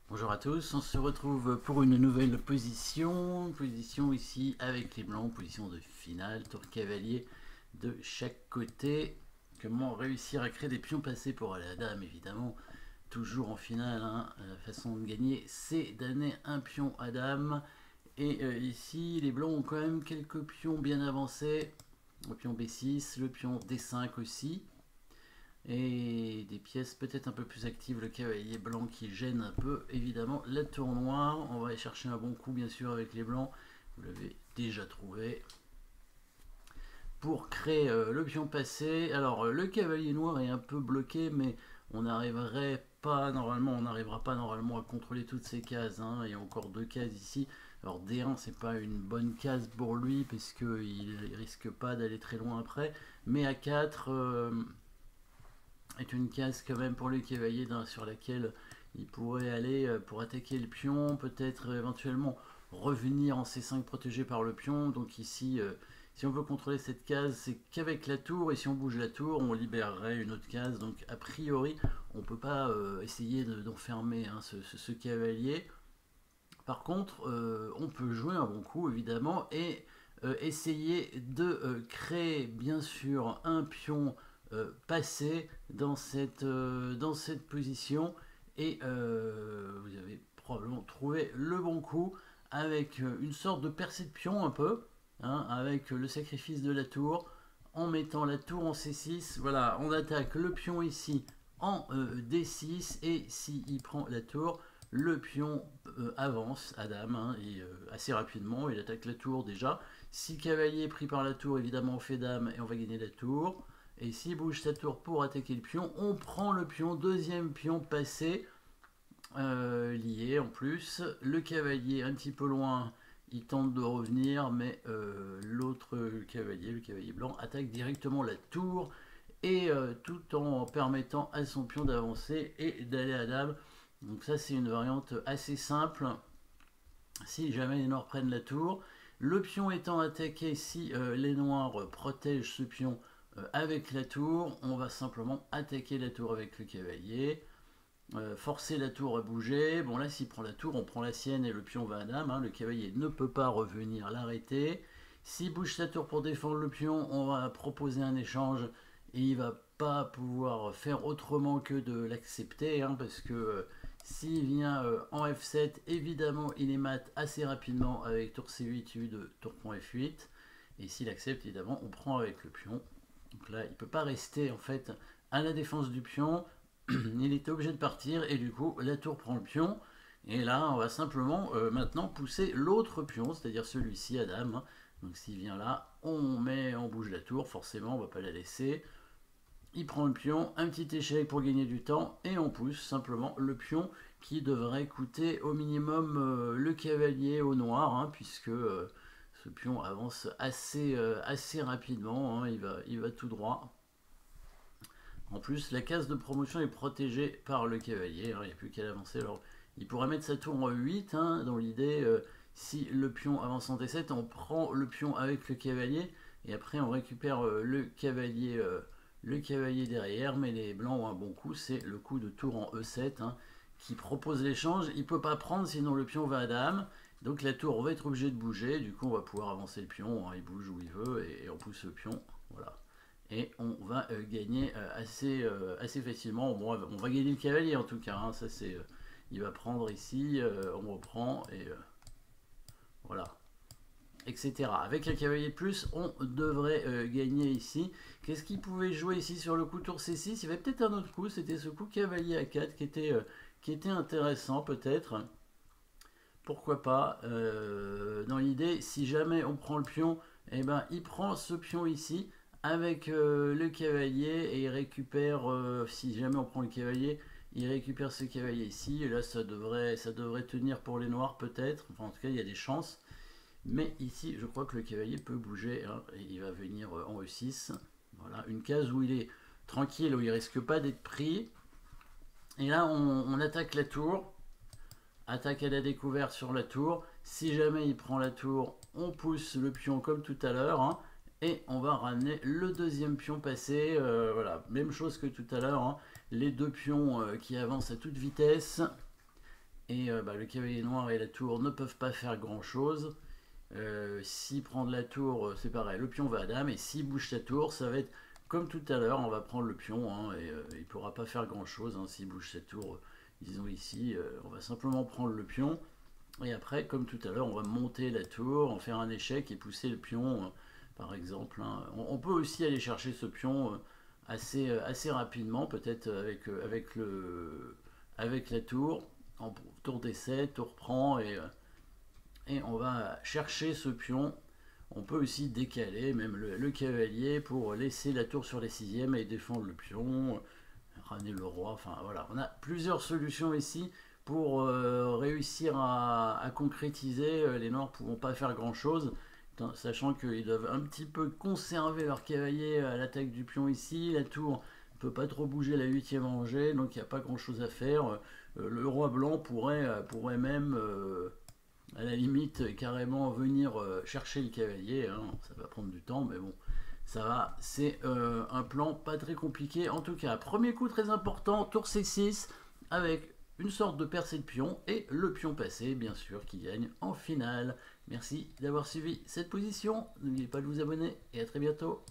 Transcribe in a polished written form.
Bonjour à tous, on se retrouve pour une nouvelle position ici avec les blancs, position de finale, tour cavalier de chaque côté. Comment réussir à créer des pions passés pour aller à la dame, évidemment, toujours en finale, hein. La façon de gagner, c'est d'amener un pion à dame. Et ici, les blancs ont quand même quelques pions bien avancés, le pion B6, le pion D5 aussi. Et des pièces peut-être un peu plus actives, le cavalier blanc qui gêne un peu, évidemment, la tour noire. On va aller chercher un bon coup, bien sûr, avec les blancs. Vous l'avez déjà trouvé. Pour créer le pion passé, alors le cavalier noir est un peu bloqué, mais on n'arriverait pas, normalement, on n'arrivera pas normalement à contrôler toutes ces cases, hein. Il y a encore deux cases ici. Alors D1, c'est pas une bonne case pour lui, parce qu'il risque pas d'aller très loin après. Mais A4... est une case quand même pour le cavalier sur laquelle il pourrait aller pour attaquer le pion, peut-être éventuellement revenir en C5 protégé par le pion. Donc ici, si on veut contrôler cette case, c'est qu'avec la tour, et si on bouge la tour, on libérerait une autre case. Donc a priori, on ne peut pas essayer d'enfermer ce cavalier. Par contre, on peut jouer un bon coup, évidemment, et essayer de créer, bien sûr, un pion passé dans cette position. Et vous avez probablement trouvé le bon coup avec une sorte de percée de pion un peu, hein, avec le sacrifice de la tour, en mettant la tour en C6. Voilà, on attaque le pion ici en D6, et s'il prend la tour, le pion avance à dame, hein, et assez rapidement, il attaque la tour déjà. Si le cavalier est pris par la tour, évidemment on fait dame et on va gagner la tour. Et s'il bouge sa tour pour attaquer le pion, on prend le pion, deuxième pion passé, lié en plus. Le cavalier un petit peu loin, il tente de revenir, mais l'autre cavalier, le cavalier blanc, attaque directement la tour, et tout en permettant à son pion d'avancer et d'aller à dame. Donc ça, c'est une variante assez simple si jamais les noirs prennent la tour. Le pion étant attaqué, si les noirs protègent ce pion avec la tour, on va simplement attaquer la tour avec le cavalier, forcer la tour à bouger. Bon là, s'il prend la tour, on prend la sienne et le pion va à dame, hein. Le cavalier ne peut pas revenir l'arrêter. S'il bouge sa tour pour défendre le pion, on va proposer un échange, et il va pas pouvoir faire autrement que de l'accepter, hein, parce que s'il vient en F7, évidemment il est mat assez rapidement avec tour C8 u de tour point F8, et s'il accepte, évidemment on prend avec le pion. Donc là il peut pas rester en fait à la défense du pion, il était obligé de partir, et du coup la tour prend le pion. Et là on va simplement maintenant pousser l'autre pion, c'est-à-dire celui-ci à dame, hein. Donc s'il vient là, on bouge la tour, forcément on va pas la laisser. Il prend le pion, un petit échec pour gagner du temps, et on pousse simplement le pion qui devrait coûter au minimum le cavalier au noir, hein, puisque ce pion avance assez rapidement, hein, il va tout droit. En plus, la case de promotion est protégée par le cavalier, hein, il n'y a plus qu'à l'avancer. Alors, il pourrait mettre sa tour en 8, hein, dans l'idée, si le pion avance en D7, on prend le pion avec le cavalier, et après on récupère le cavalier derrière. Mais les blancs ont un bon coup, c'est le coup de tour en E7, hein, qui propose l'échange. Il ne peut pas prendre, sinon le pion va à dame. Donc la tour va être obligée de bouger, du coup on va pouvoir avancer le pion, hein, il bouge où il veut, et on pousse le pion, voilà. Et on va gagner assez facilement. Bon, on va gagner le cavalier en tout cas, hein, ça c'est... il va prendre ici, on reprend, et voilà, etc. Avec un cavalier de plus, on devrait gagner ici. Qu'est-ce qu'il pouvait jouer ici sur le coup tour C6? Il y avait peut-être un autre coup, c'était ce coup cavalier A4 qui était intéressant peut-être. Pourquoi pas, dans l'idée, si jamais on prend le pion, eh ben, il prend ce pion ici avec le cavalier, et il récupère, si jamais on prend le cavalier, il récupère ce cavalier ici, et là ça devrait tenir pour les noirs peut-être, enfin en tout cas il y a des chances. Mais ici je crois que le cavalier peut bouger, hein, et il va venir en E6, voilà, une case où il est tranquille, où il risque pas d'être pris. Et là on attaque la tour, attaque à la découverte sur la tour. Si jamais il prend la tour, on pousse le pion comme tout à l'heure, hein, et on va ramener le deuxième pion passé. Voilà, même chose que tout à l'heure, hein, les deux pions qui avancent à toute vitesse. Et le cavalier noir et la tour ne peuvent pas faire grand chose. S'il prend de la tour, c'est pareil, le pion va à dame, et s'il bouge sa tour, ça va être comme tout à l'heure, on va prendre le pion, hein, et il ne pourra pas faire grand chose, hein, s'il bouge sa tour, disons ici, on va simplement prendre le pion, et après, comme tout à l'heure, on va monter la tour, en faire un échec et pousser le pion, par exemple, hein. On peut aussi aller chercher ce pion assez rapidement, peut-être avec la tour, en tour d'essai, tour prend, et on va chercher ce pion. On peut aussi décaler même le cavalier pour laisser la tour sur les sixièmes et défendre le pion, ramener le roi. Enfin voilà, on a plusieurs solutions ici pour réussir à concrétiser. Les noirs ne pouvant pas faire grand chose, sachant qu'ils doivent un petit peu conserver leur cavalier à l'attaque du pion ici. La tour ne peut pas trop bouger la huitième rangée, donc il n'y a pas grand chose à faire. Le roi blanc pourrait même à la limite carrément venir chercher le cavalier, hein. Ça va prendre du temps, mais bon, ça va, c'est un plan pas très compliqué. En tout cas, premier coup très important, tour C6, avec une sorte de percée de pion, et le pion passé, bien sûr, qui gagne en finale. Merci d'avoir suivi cette position, n'oubliez pas de vous abonner, et à très bientôt.